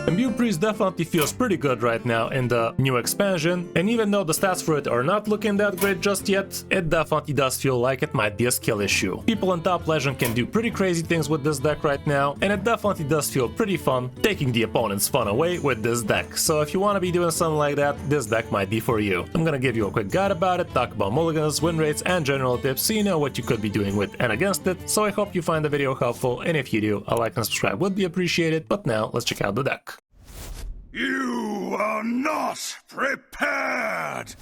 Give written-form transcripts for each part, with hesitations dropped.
Imbue Priest definitely feels pretty good right now in the new expansion, and even though the stats for it are not looking that great just yet, it definitely does feel like it might be a skill issue. People in top legend can do pretty crazy things with this deck right now, and it definitely does feel pretty fun taking the opponent's fun away with this deck. So if you want to be doing something like that, this deck might be for you. I'm gonna give you a quick guide about it, talk about mulligans, win rates, and general tips so you know what you could be doing with and against it. So I hope you find the video helpful, and if you do, a like and subscribe would be appreciated. But now let's check out the deck. You are not prepared!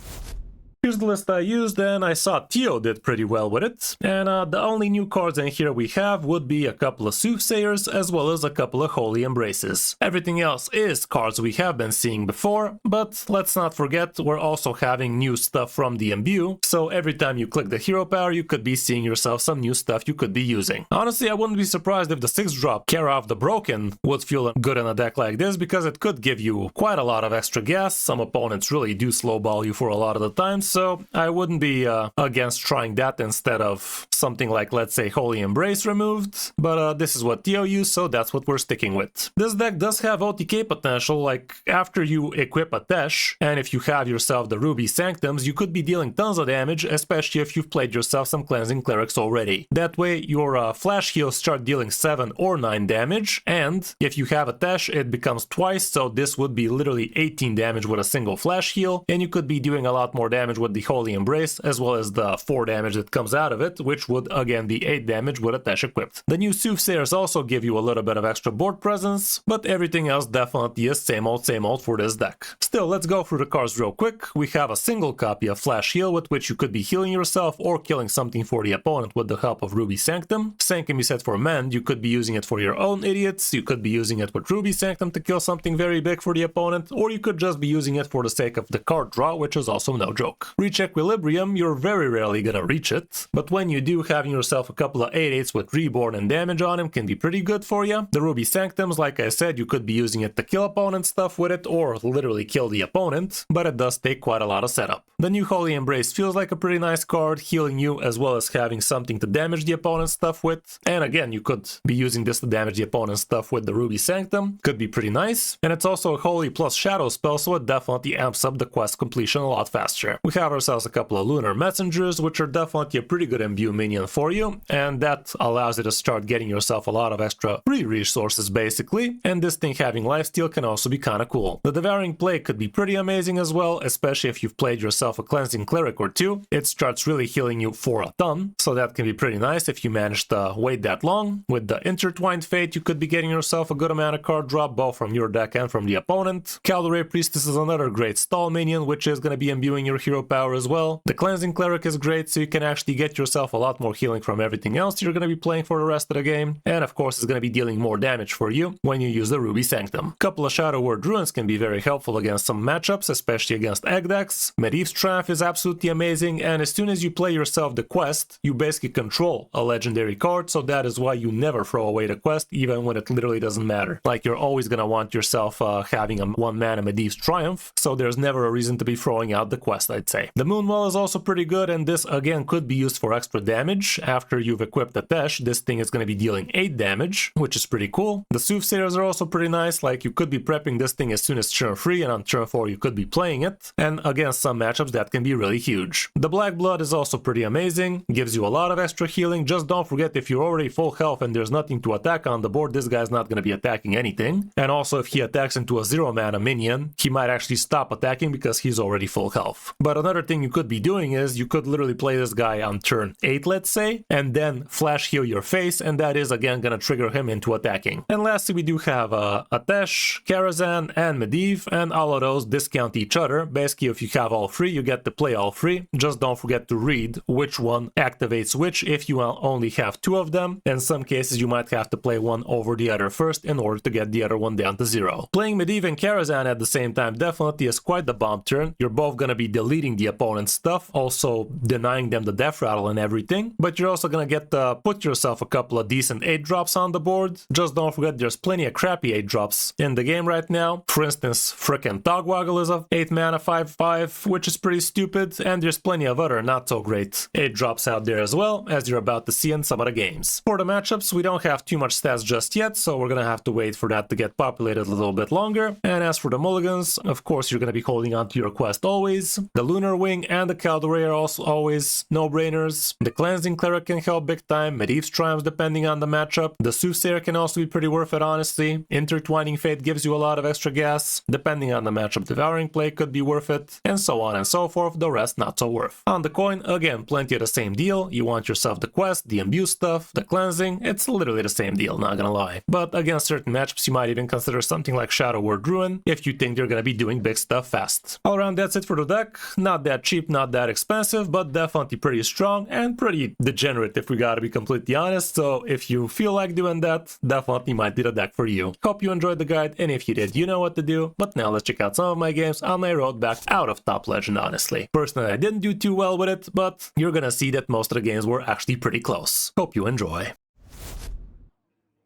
Here's the list I used, and I saw Tio did pretty well with it. And the only new cards in here we have would be a couple of Soothsayers as well as a couple of Holy Embraces. Everything else is cards we have been seeing before, but let's not forget we're also having new stuff from the Imbue, so every time you click the hero power you could be seeing yourself some new stuff you could be using. Honestly, I wouldn't be surprised if the 6-drop Care of the Broken would feel good in a deck like this, because it could give you quite a lot of extra gas. Some opponents really do slowball you for a lot of the time, so I wouldn't be against trying that instead of something like, let's say, Holy Embrace removed, but this is what Tio used, so that's what we're sticking with. This deck does have OTK potential, like after you equip a Tesh, and if you have yourself the Ruby Sanctums, you could be dealing tons of damage, especially if you've played yourself some Cleansing Clerics already. That way your flash heals start dealing 7 or 9 damage, and if you have a Tesh, it becomes twice, so this would be literally 18 damage with a single flash heal, and you could be doing a lot more damage with the Holy Embrace, as well as the 4 damage that comes out of it, which would again be 8 damage with a Tesh equipped. The new Soothsayers also give you a little bit of extra board presence, but everything else definitely is same old for this deck. Still, let's go through the cards real quick. We have a single copy of Flash Heal, with which you could be healing yourself or killing something for the opponent with the help of Ruby Sanctum. Same can be said for Mend. You could be using it for your own idiots, you could be using it with Ruby Sanctum to kill something very big for the opponent, or you could just be using it for the sake of the card draw, which is also no joke. Reach Equilibrium, you're very rarely gonna reach it, but when you do, having yourself a couple of 8/8s with Reborn and damage on him can be pretty good for you. The Ruby Sanctums, like I said, you could be using it to kill opponent stuff with it, or literally kill the opponent, but it does take quite a lot of setup. The new Holy Embrace feels like a pretty nice card, healing you as well as having something to damage the opponent's stuff with, and again, you could be using this to damage the opponent's stuff with the Ruby Sanctum, could be pretty nice, and it's also a Holy plus Shadow spell, so it definitely amps up the quest completion a lot faster. We have ourselves a couple of Lunar Messengers, which are definitely a pretty good Imbue minion for you, and that allows you to start getting yourself a lot of extra free resources basically, and this thing having lifesteal can also be kinda cool. The Devouring Plague could be pretty amazing as well, especially if you've played yourself a Cleansing Cleric or two. It starts really healing you for a ton, so that can be pretty nice if you manage to wait that long. With the Intertwined Fate, you could be getting yourself a good amount of card drop, both from your deck and from the opponent. Caldera Priestess is another great stall minion, which is going to be imbuing your hero power as well. The Cleansing Cleric is great, so you can actually get yourself a lot more healing from everything else you're going to be playing for the rest of the game, and of course it's going to be dealing more damage for you when you use the Ruby Sanctum. Couple of Shadow Word Ruins can be very helpful against some matchups, especially against egg decks. Medivh's Triumph is absolutely amazing, and as soon as you play yourself the quest, you basically control a legendary card, so that is why you never throw away the quest, even when it literally doesn't matter. Like, you're always going to want yourself having a 1-mana Medivh's Triumph, so there's never a reason to be throwing out the quest, I'd say. The Moonwell is also pretty good, and this again could be used for extra damage. After you've equipped the Tesh, this thing is going to be dealing 8 damage, which is pretty cool. The Soothsayers are also pretty nice, like you could be prepping this thing as soon as turn 3, and on turn 4 you could be playing it, and against some matchups that can be really huge. The Black Blood is also pretty amazing, gives you a lot of extra healing. Just don't forget, if you're already full health and there's nothing to attack on the board, this guy's not going to be attacking anything. And also, if he attacks into a 0-mana minion, he might actually stop attacking because he's already full health. But another thing you could be doing is, you could literally play this guy on turn 8, let's say, and then flash heal your face, and that is again going to trigger him into attacking. And lastly, we do have Atesh, Karazhan, and Medivh, and all of those discount each other. Basically, if you have all 3, you get to play all 3. Just don't forget to read which one activates which if you only have 2 of them. In some cases, you might have to play one over the other first in order to get the other one down to 0. Playing Medivh and Karazhan at the same time definitely is quite the bomb turn. You're both going to be deleting the opponent's stuff, also denying them the death rattle and everything. But you're also gonna get to put yourself a couple of decent 8-drops on the board. Just don't forget there's plenty of crappy 8-drops in the game right now. For instance, frickin' Dogwaggle is a 8 mana 5/5, which is pretty stupid, and there's plenty of other not so great 8-drops out there as well, as you're about to see in some of the games. For the matchups, we don't have too much stats just yet, so we're gonna have to wait for that to get populated a little bit longer. And as for the mulligans, of course you're gonna be holding on to your quest always. The Lunar Wing and the Calderae are also always no-brainers. The Cleansing Cleric can help big time, Medivh's Triumphs depending on the matchup. The Soothsayer can also be pretty worth it, honestly. Intertwining Fate gives you a lot of extra gas. Depending on the matchup, Devouring Plague could be worth it, and so on and so forth, the rest not so worth. On the coin, again, plenty of the same deal. You want yourself the quest, the Imbue stuff, the Cleansing, it's literally the same deal, not gonna lie. But against certain matchups, you might even consider something like Shadow Word Ruin, if you think you're gonna be doing big stuff fast. All around, that's it for the deck. Not that cheap, not that expensive, but definitely pretty strong and pretty degenerate if we gotta be completely honest, so if you feel like doing that, definitely might be the deck for you. Hope you enjoyed the guide, and if you did, you know what to do. But now let's check out some of my games on my road back out of Top Legend, honestly. Personally, I didn't do too well with it, but you're gonna see that most of the games were actually pretty close. Hope you enjoy.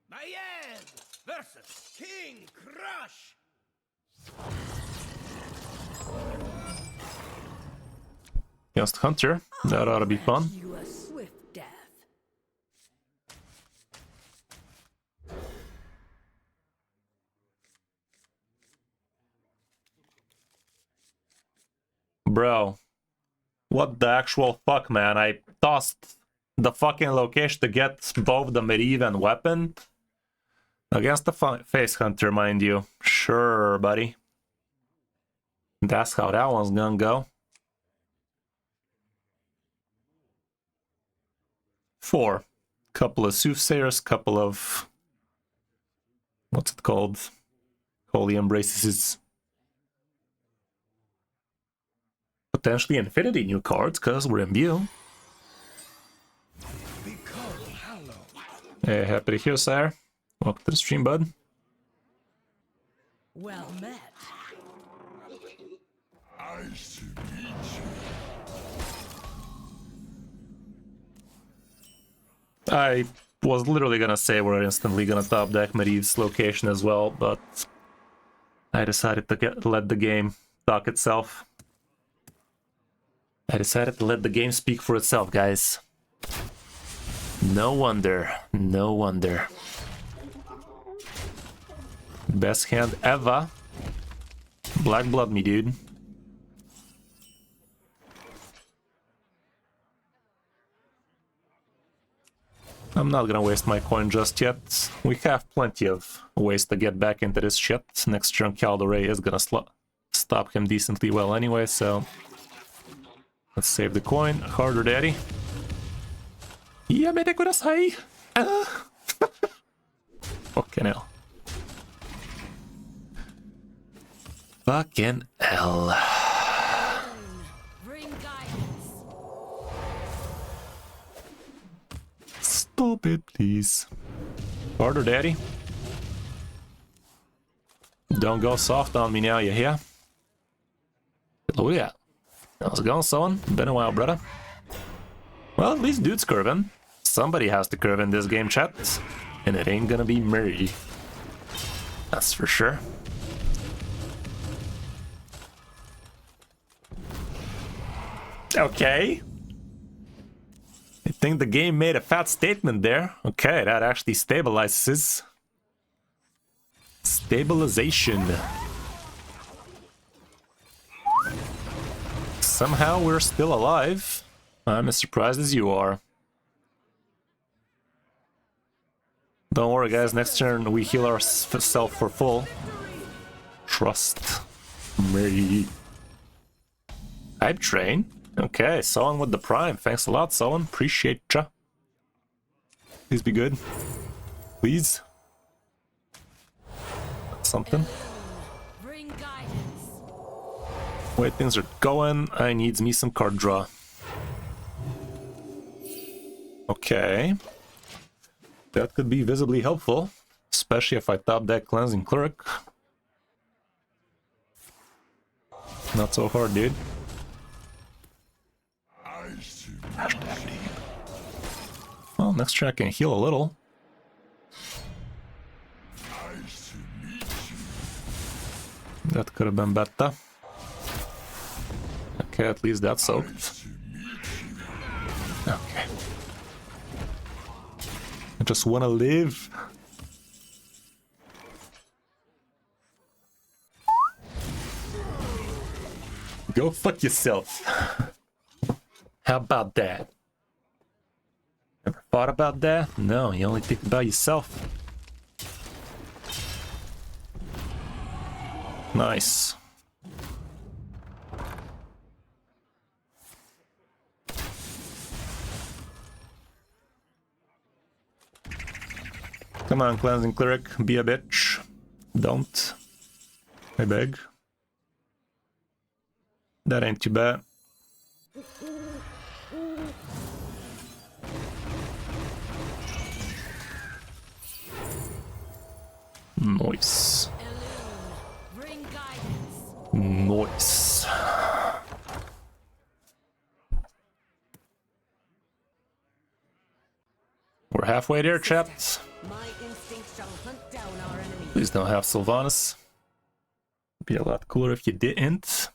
Mayan versus King Crush. Against Hunter, that ought to be fun. You a swift death. Bro, what the actual fuck, man? I tossed the fucking location to get both the Medivh and weapon. Against the Face Hunter, mind you. Sure, buddy. That's how that one's gonna go. 4. Couple of Soothsayers, couple of... what's it called? Holy Embraces. Potentially infinity new cards, because we're Imbue. Hey, happy to hear, sire. Welcome to the stream, bud. Well met. I was literally gonna say we're instantly gonna top deck Medivh's location as well, but I decided to let the game talk itself. I decided to let the game speak for itself, guys. No wonder, no wonder. Best hand ever. Black blood me, dude. I'm not gonna waste my coin just yet. We have plenty of ways to get back into this shit. Next turn Calderae is gonna stop him decently well anyway, so... let's save the coin. Harder, daddy. Yamete kudasai! Fucking hell. Fucking hell. Bring guidance. Stop it, please. Harder, daddy. Don't go soft on me now, you hear? Oh yeah. How's it going, son? Been a while, brother. Well, at least dude's curving. Somebody has to curve in this game, chat. And it ain't gonna be me. That's for sure. Okay. I think the game made a fat statement there. Okay, that actually stabilizes. Stabilization. Somehow we're still alive. I'm as surprised as you are. Don't worry, guys. Next turn we heal ourselves for full. Trust me. Hype train. Okay, Someone with the prime. Thanks a lot, Someone. Appreciate ya. Please be good. Please. Something. Bring guidance. Way things are going, I need me some card draw. Okay. That could be visibly helpful, especially if I top deck Cleansing Cleric. Not so hard, dude. Hashtag deep. Well, next turn I can heal a little. That could have been better. Okay, at least that's soaked. Okay. I just wanna live. Go fuck yourself. How about that? Ever thought about that? No, you only think about yourself. Nice. Come on, Cleansing Cleric, be a bitch. Don't. I beg. That ain't too bad. Nice. Bring guidance. Nice. We're halfway there, chaps. My instincts shall hunt down our enemies. Please don't have Sylvanas. Be a lot cooler if you didn't.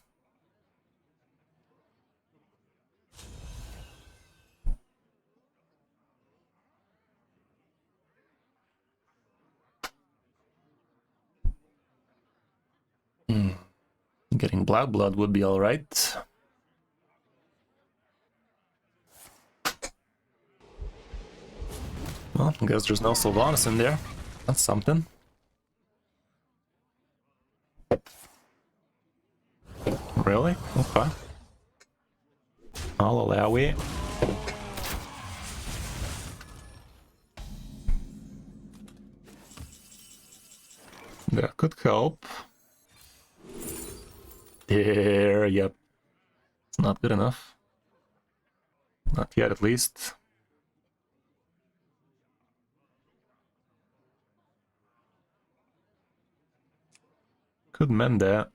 Getting Black Blood would be alright. Well, I guess there's no Sylvanas in there. That's something. Really? Okay. I'll allow it. That could help. There, yep. It's not good enough. Not yet, at least. Could mend that.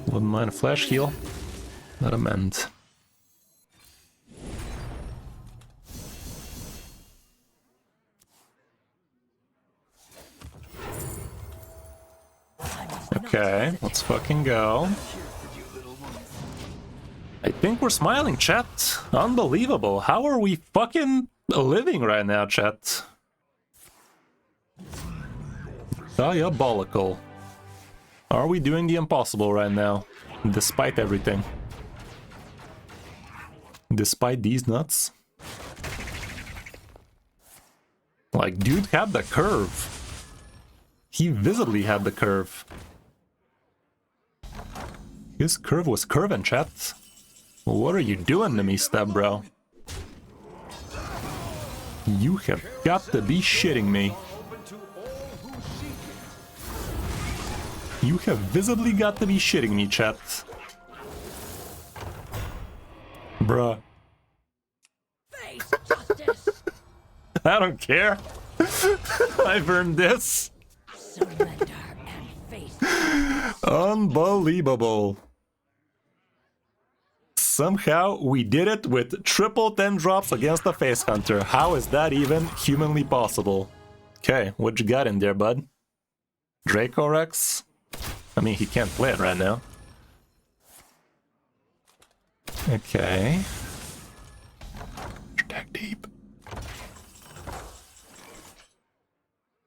Wouldn't mind a flash heal. Not a mend. Okay, let's fucking go. I think we're smiling, chat. Unbelievable. How are we fucking living right now, chat? Diabolical. Are we doing the impossible right now? Despite everything. Despite these nuts. Like, dude had the curve. He visibly had the curve. His curve was curving, chat. What are you doing to me, step bro? You have got to be shitting me. You have visibly got to be shitting me, chat. Bruh. Face justice. I don't care. I've earned this. Surrender and face. Unbelievable. Somehow we did it with triple 10 drops against the Face Hunter. How is that even humanly possible? Okay, what you got in there, bud? Draco Rex? I mean, he can't play it right now. Okay. Attack deep.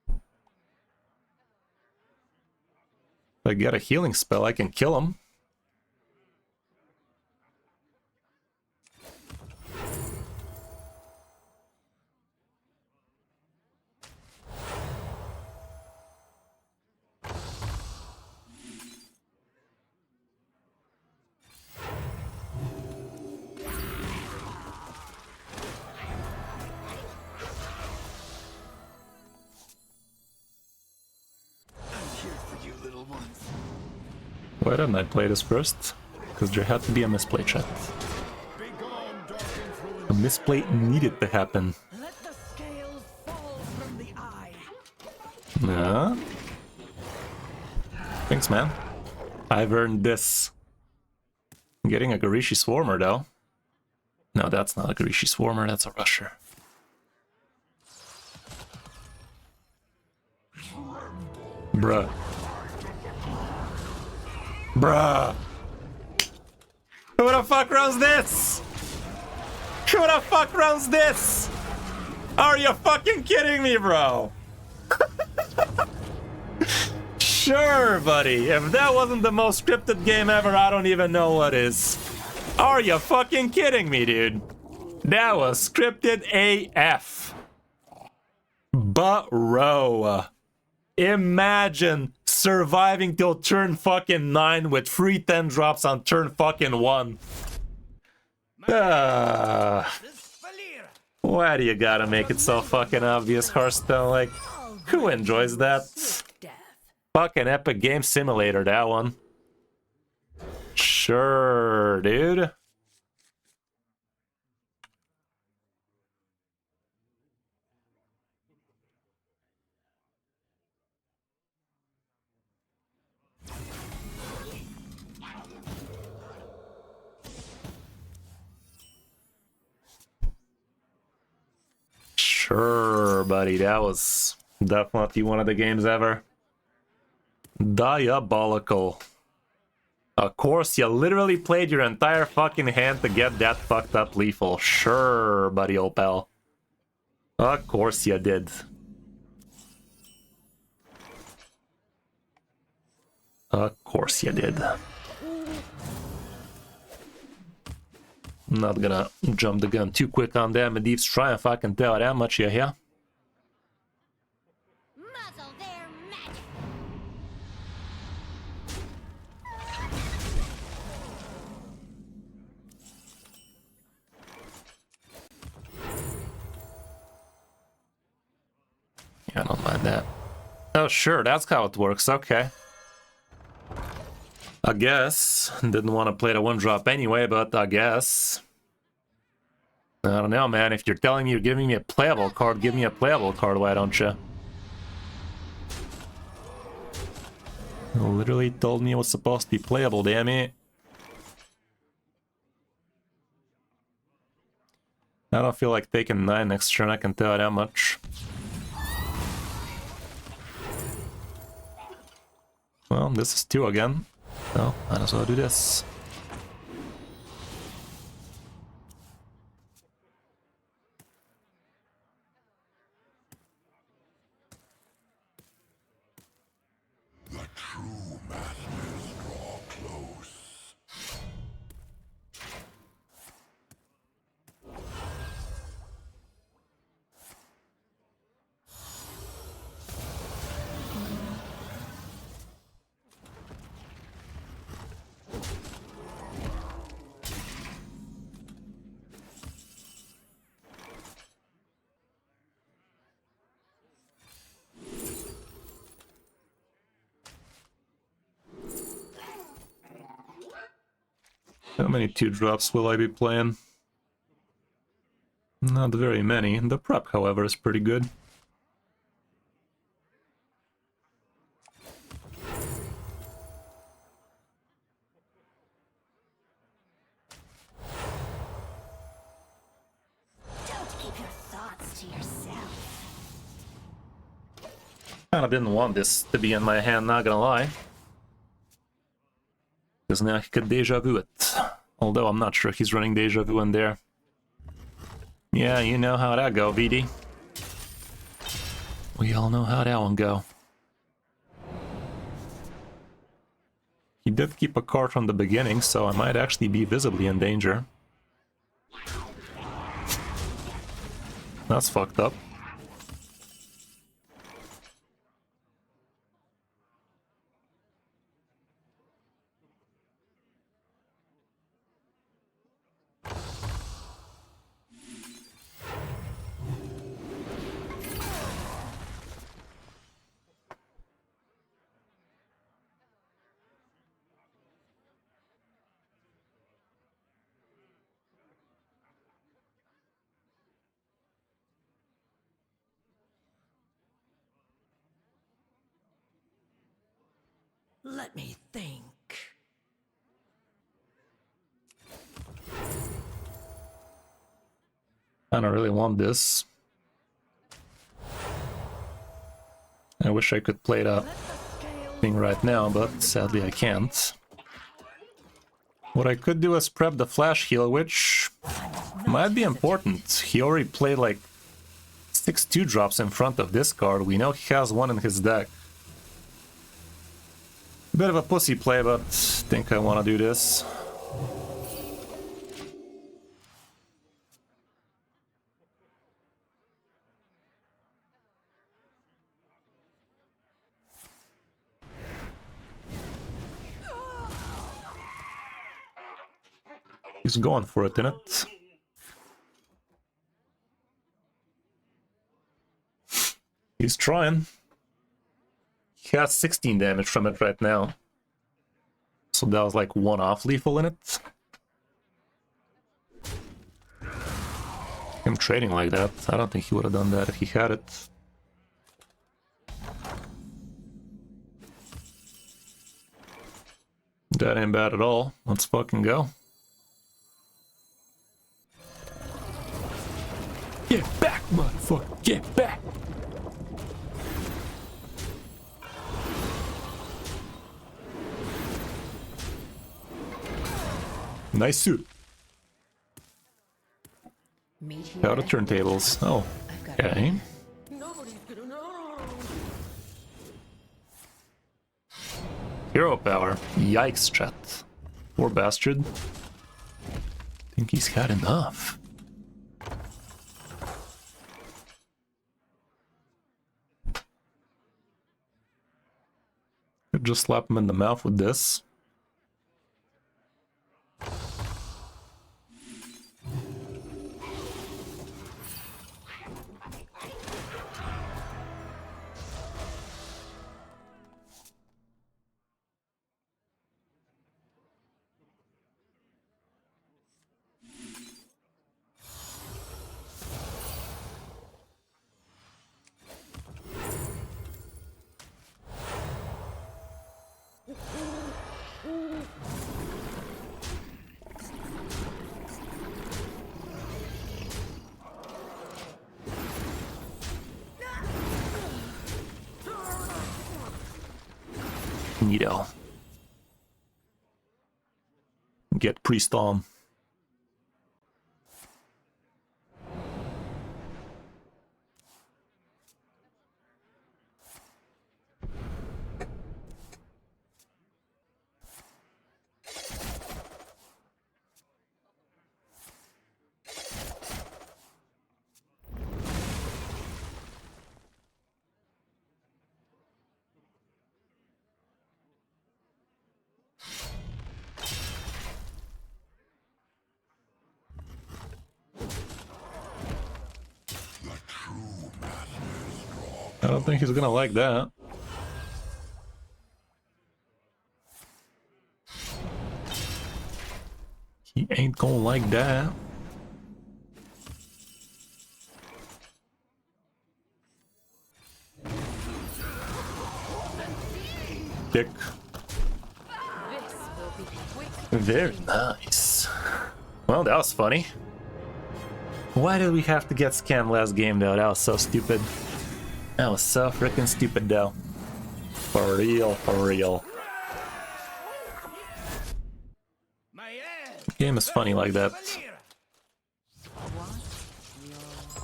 If I get a healing spell, I can kill him. Why didn't I play this first? Because there had to be a misplay, chat. A misplay needed to happen. Let the scales fall from the eye. Yeah. Thanks, man. I've earned this. I'm getting a Garishi Swarmer, though. No, that's not a Garishi Swarmer, that's a Rusher. Bruh. Bruh. Who the fuck runs this? Who the fuck runs this? Are you fucking kidding me, bro? Sure, buddy. If that wasn't the most scripted game ever, I don't even know what is. Are you fucking kidding me, dude? That was scripted AF. Bro. Imagine surviving till turn fucking 9 with free 10 drops on turn fucking 1. Why do you gotta make it so fucking obvious, Hearthstone? Like, who enjoys that? Death. Fucking epic game simulator, that one. Sure, dude. Sure, buddy, that was definitely one of the games ever. Diabolical. Of course, you literally played your entire fucking hand to get that fucked up lethal. Sure, buddy, old pal. Of course you did. Of course you did. I'm not gonna jump the gun too quick on that. Medivh's Triumph, I can tell that much, you hear? Muzzle their magic. Yeah, I don't mind that. Oh, sure, that's how it works, okay. I guess. Didn't want to play the one drop anyway, but I guess. I don't know, man. If you're telling me you're giving me a playable card, give me a playable card, why don't you? Literally told me it was supposed to be playable, damn it. I don't feel like taking 9 next turn, I can tell you that much. Well, this is 2 again. So, might as well do this. The true masters draw close. How many 2 drops will I be playing? Not very many. The prep, however, is pretty good. Don't keep your thoughts to yourself. Kinda didn't want this to be in my hand, not gonna lie. Because now he could deja vu it. Although I'm not sure he's running deja vu in there. Yeah, you know how that go, VD. We all know how that one go. He did keep a card from the beginning, so I might actually be visibly in danger. That's fucked up. Let me think. I don't really want this. I wish I could play that thing right now, but sadly I can't. What I could do is prep the flash heal, which might be important. He already played like 6 2-drops in front of this card. We know he has one in his deck. Bit of a pussy play, but I think I want to do this. He's going for it, innit? He's trying. He has 16 damage from it right now. So that was like 1 off lethal in it. Him trading like that, I don't think he would have done that if he had it. That ain't bad at all. Let's fucking go. Get back, motherfucker! Get back! Nice suit. Out of turntables. Oh, okay. Nobody's gonna know. Hero power. Yikes, chat. Poor bastard. Think he's had enough. Could just slap him in the mouth with this. Neato. Get Priest on. I don't think he's gonna like that. He ain't gonna like that. Dick. Very nice. Well, that was funny. Why did we have to get scammed last game though? That was so stupid. That was so freaking stupid though. For real, for real. Game is funny like that.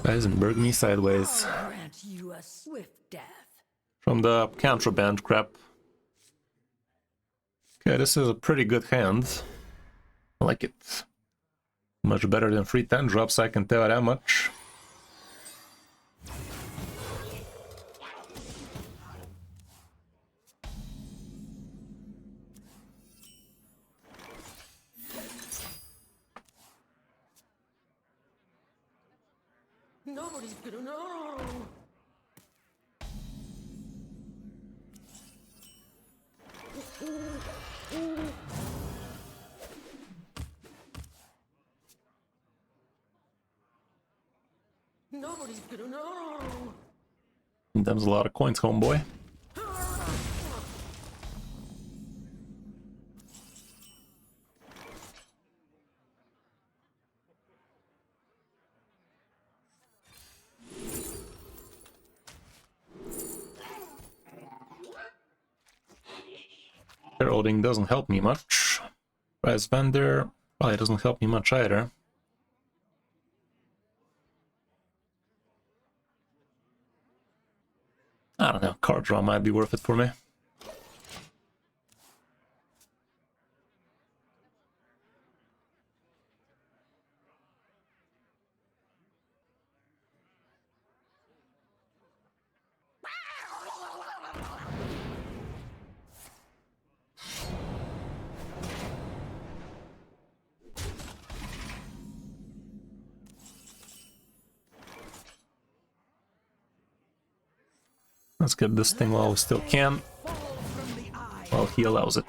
That doesn't burg me sideways. Grant you a swift death. From the contraband crap. Okay, this is a pretty good hand. I like it. Much better than 3 10-drops, I can tell that much. Nobody's gonna know. Nobody's gonna know. Them's a lot of coins, homeboy. Heralding doesn't help me much. Prize Vendor probably doesn't help me much either. I don't know, card draw might be worth it for me. Let's get this thing while we still can. While he allows it.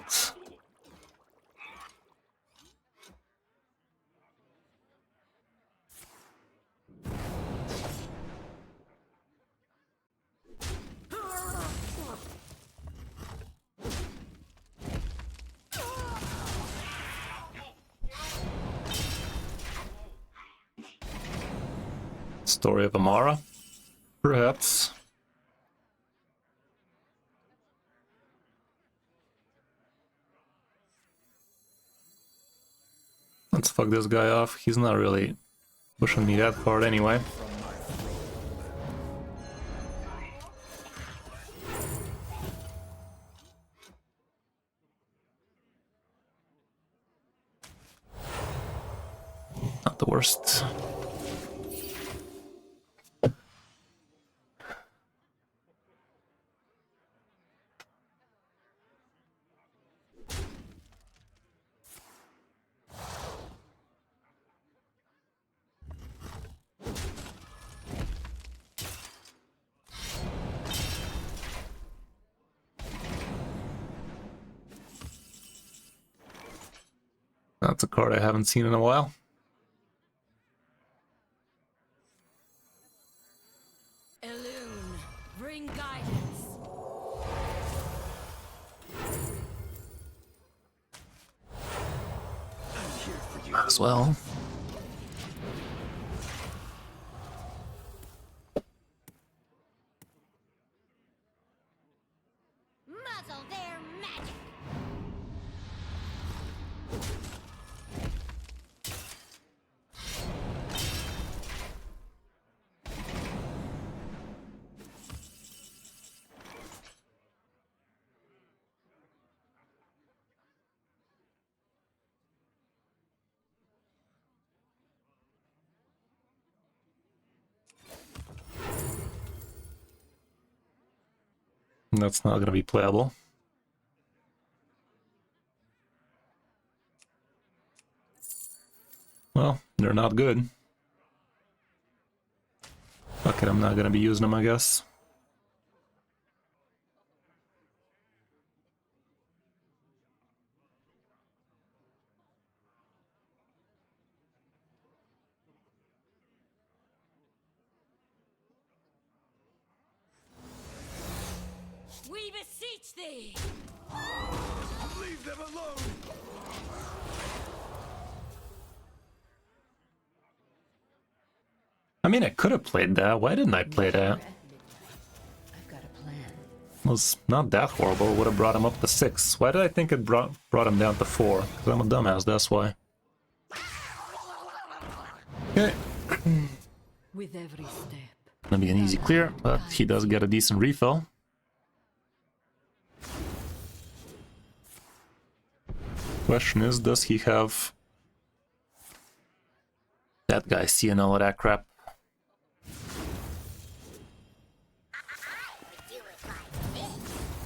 Story of Amara, perhaps. Let's fuck this guy off. He's not really pushing me that hard anyway. Not the worst. That's a card I haven't seen in a while. Elune, bring guidance. Might as well. Muzzle their magic. That's not gonna be playable. Well, they're not good. Fuck it, I'm not gonna be using them, I guess. We beseech thee! Leave them alone! I mean, I could have played that. Why didn't I play that? I've got a plan. It was not that horrible. Would have brought him up to 6. Why did I think it brought him down to 4? Because I'm a dumbass, that's why. Okay. With every step. Gonna be an easy clear, but he does get a decent refill. Question is, does he have that guy seeing all of that crap?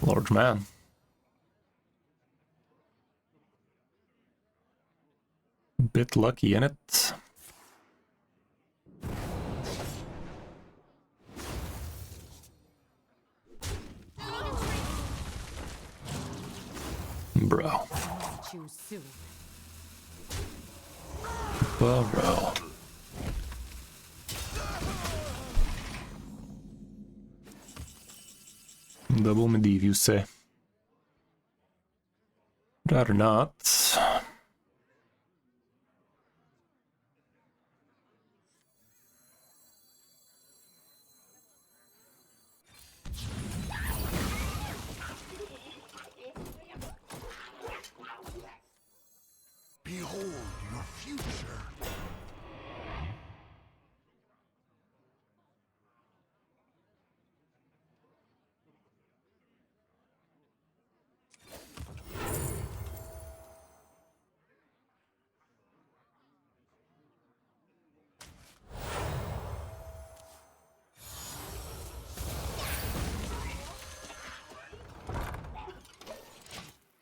Large man. Bit lucky in it. Bro. Choose soon. Bro. Double Medivh, you say? Rather not.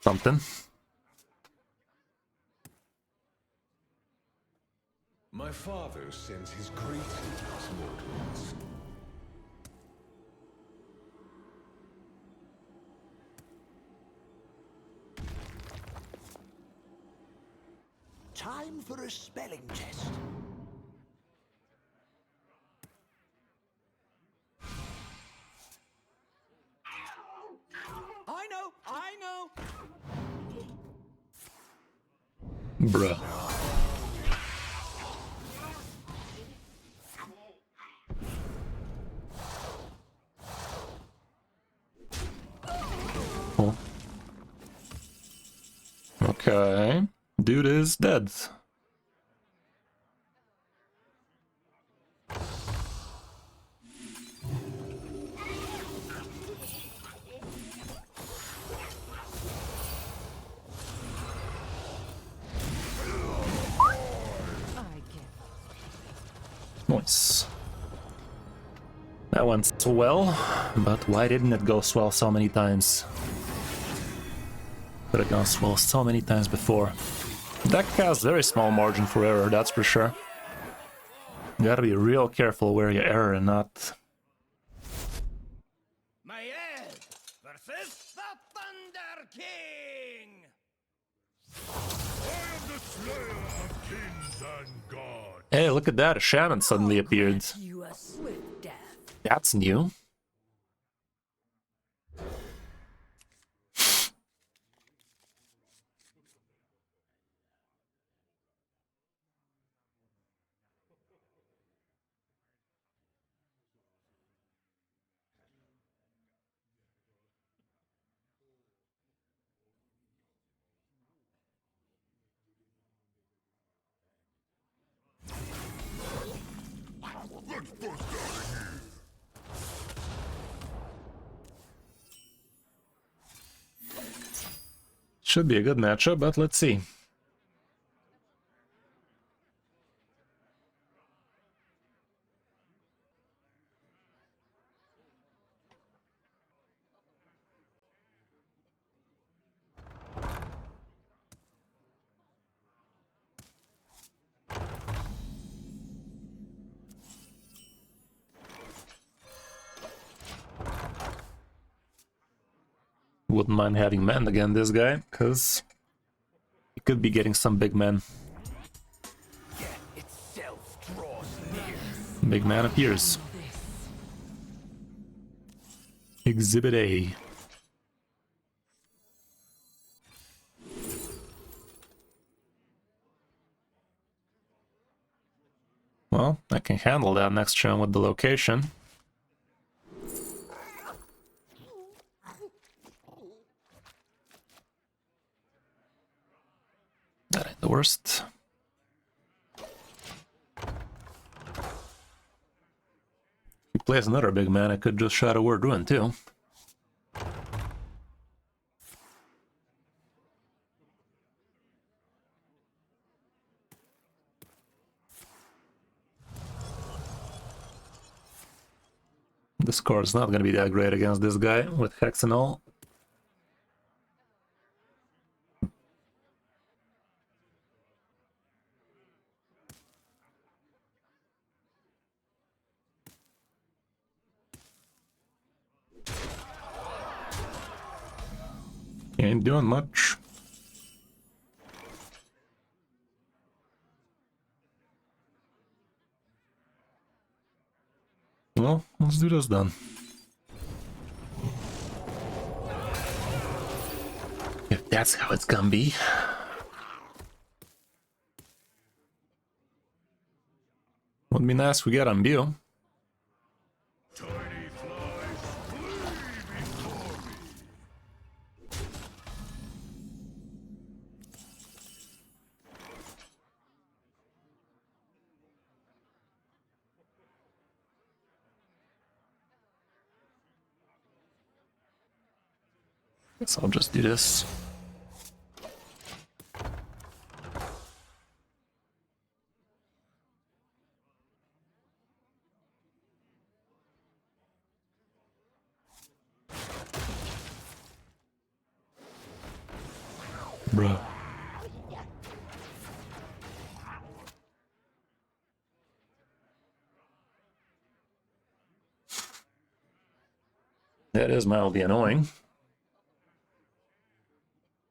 something. My father sends his greetings, mortals. Time for a spelling test. I know. Bruh. Oh. Okay. Dude is dead. I give. Nice. That went so well, but why didn't it go swell so many times? Could have gone swell so many times before. Deck has very small margin for error, that's for sure. You gotta be real careful where you error and not. My head versus the Thunder King! I am the slayer of kings and gods. Hey, look at that, a shaman suddenly appeared. You a swift death. That's new. Should be a good matchup, but let's see. Wouldn't mind having men again, this guy, because he could be getting some big men. Itself draws near. Big man appears. Exhibit A. Well, I can handle that next turn with the location. That ain't the worst. If he plays another big man, I could just Shadow Word Ruin too. The score is not going to be that great against this guy with Hex and all. He ain't doing much. Well, let's do this then. If that's how it's gonna be. Would be nice if we get Imbue. Tiny flies, flee before me. Guess I'll just do this. Bruh. That is mildly annoying.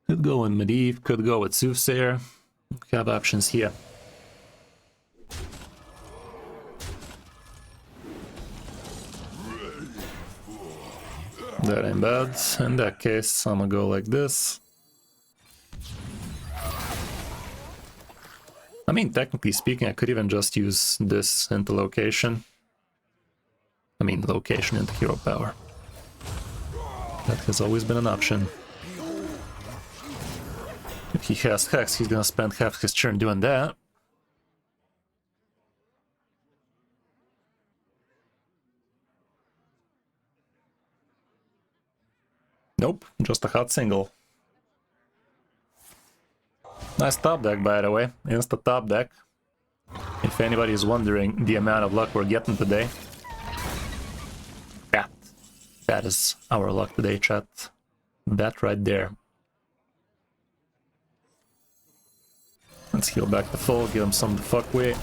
Could go in Medivh, could go with Soothsayer. We have options here. That ain't bad. In that case, I'm gonna go like this. I mean, technically speaking, I could even just use this into location. I mean, location into hero power. That has always been an option. If he has Hex, he's gonna spend half his turn doing that. Nope, just a hot single. Nice top deck, by the way. Insta top deck. If anybody is wondering the amount of luck we're getting today. Yeah, that is our luck today, chat. That right there. Let's heal back the full, give him some to fuck with.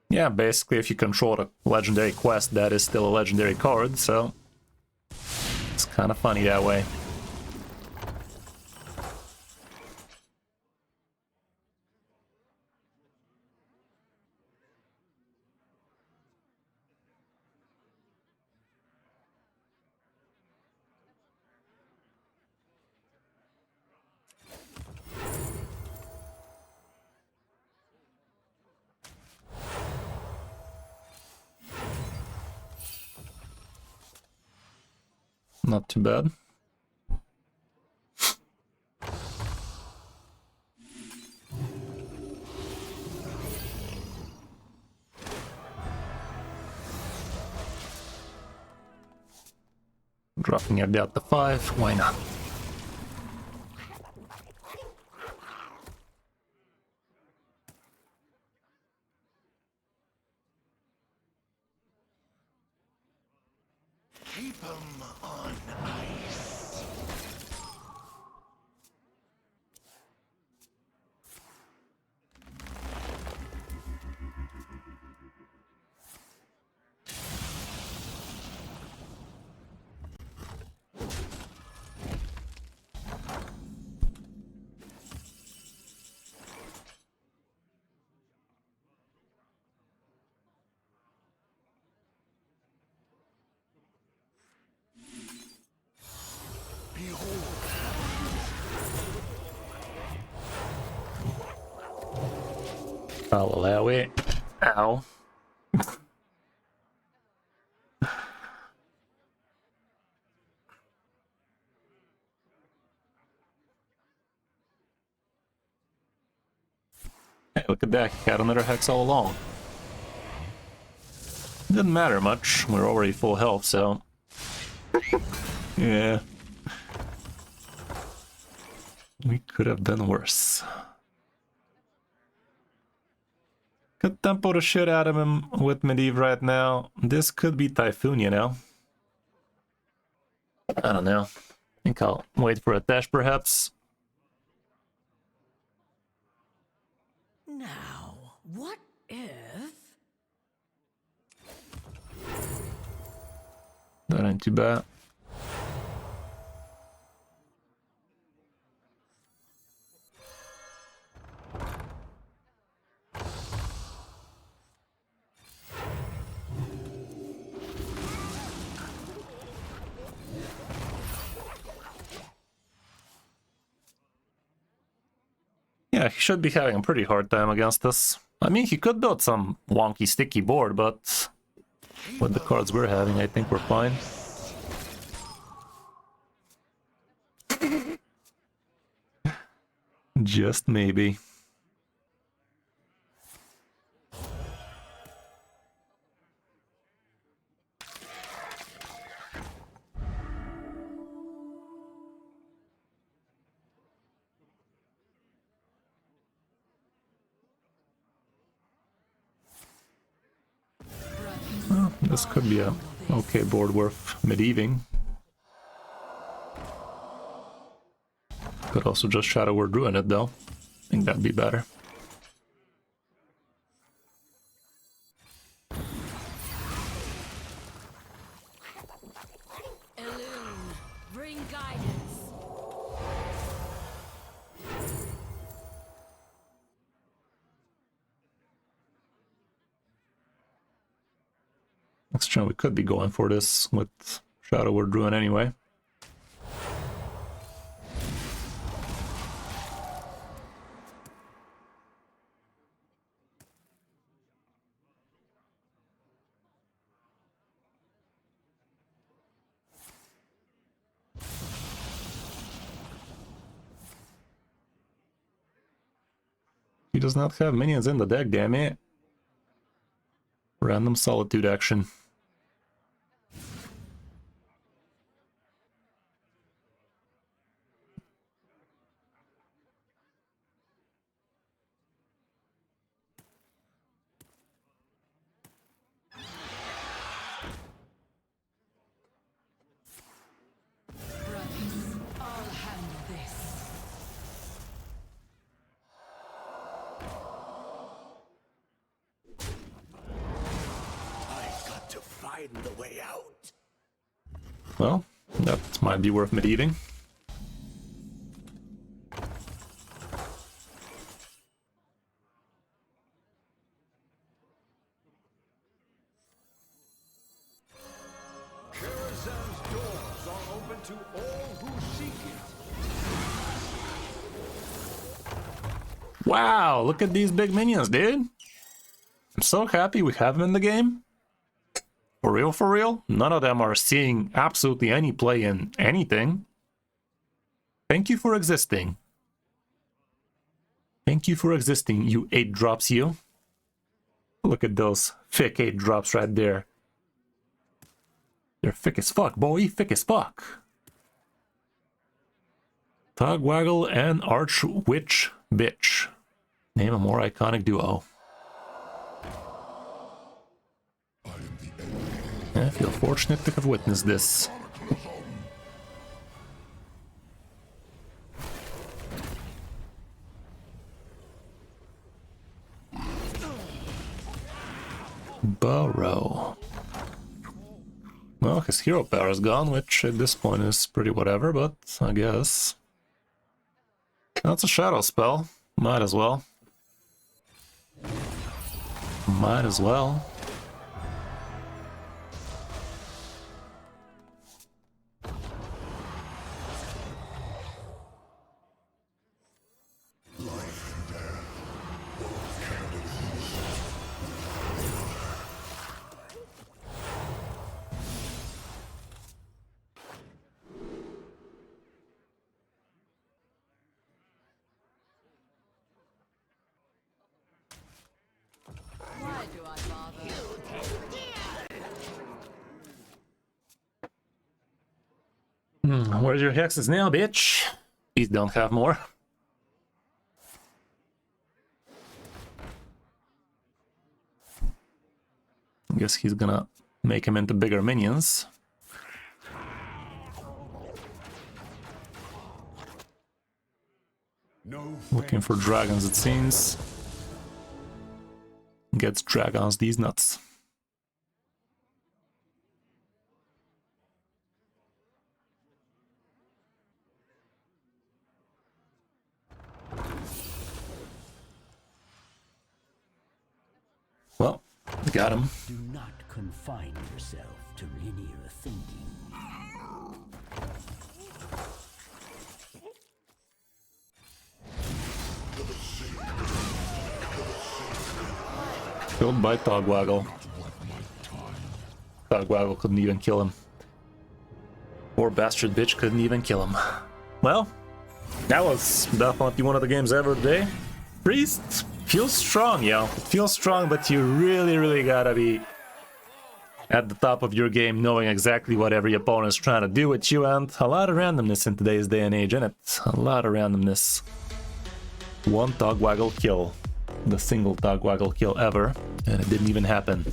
Yeah, basically if you control a legendary quest, that is still a legendary card, so it's kind of funny that way. Not too bad. Dropping it down to 5, why not? Keep 'em on ice. I'll allow it. Ow. Hey, look at that, he had another Hex all along. Didn't matter much, we're already full health, so... yeah. We could have done worse. Could tempo the shit out of him with Medivh right now. This could be Typhoon, you know? I don't know. I think I'll wait for a dash, perhaps. Now, what if... That ain't too bad. Yeah, he should be having a pretty hard time against us. I mean, he could build some wonky, sticky board, but with the cards we're having, I think we're fine. Just maybe. This could be a okay board worth mid-eving. Could also just Shadow Word Ruin it though. I think that'd be better. Illume, bring guidance. Next turn we could be going for this with Shadow Word Ruin anyway. He does not have minions in the deck, damn it. Random Solitude action. Brothers, I'll handle this. I've got to find the way out. Well, that might be worth mid-eving. Karazhan's doors are open to all who seek it. Wow, look at these big minions, dude. I'm so happy we have them in the game. For real, none of them are seeing absolutely any play in anything. Thank you for existing. Thank you for existing, you 8-drops, you. Look at those thick 8-drops right there. They're thick as fuck, boy, thick as fuck. Togwaggle and Archwitch Bitch. Name a more iconic duo. I feel fortunate to have witnessed this. Burrow. Well, his hero power is gone, which at this point is pretty whatever, but I guess. That's a shadow spell. Might as well. Might as well. Why do I bother? Where's your hexes now, bitch? Please don't have more. I guess he's gonna make him into bigger minions. No Looking for dragons, it seems. Gets dragons these nuts. Well, got him. Do not confine yourself to linear thinking. Killed by Togwaggle. Togwaggle couldn't even kill him. Poor bastard bitch couldn't even kill him. Well, that was definitely one of the games ever today. Priest feels strong, yo. It feels strong, but you really gotta be at the top of your game, knowing exactly what every opponent's trying to do with you, and a lot of randomness in today's day and age, innit? A lot of randomness. One Togwaggle kill. The single Togwaggle kill ever, and it didn't even happen.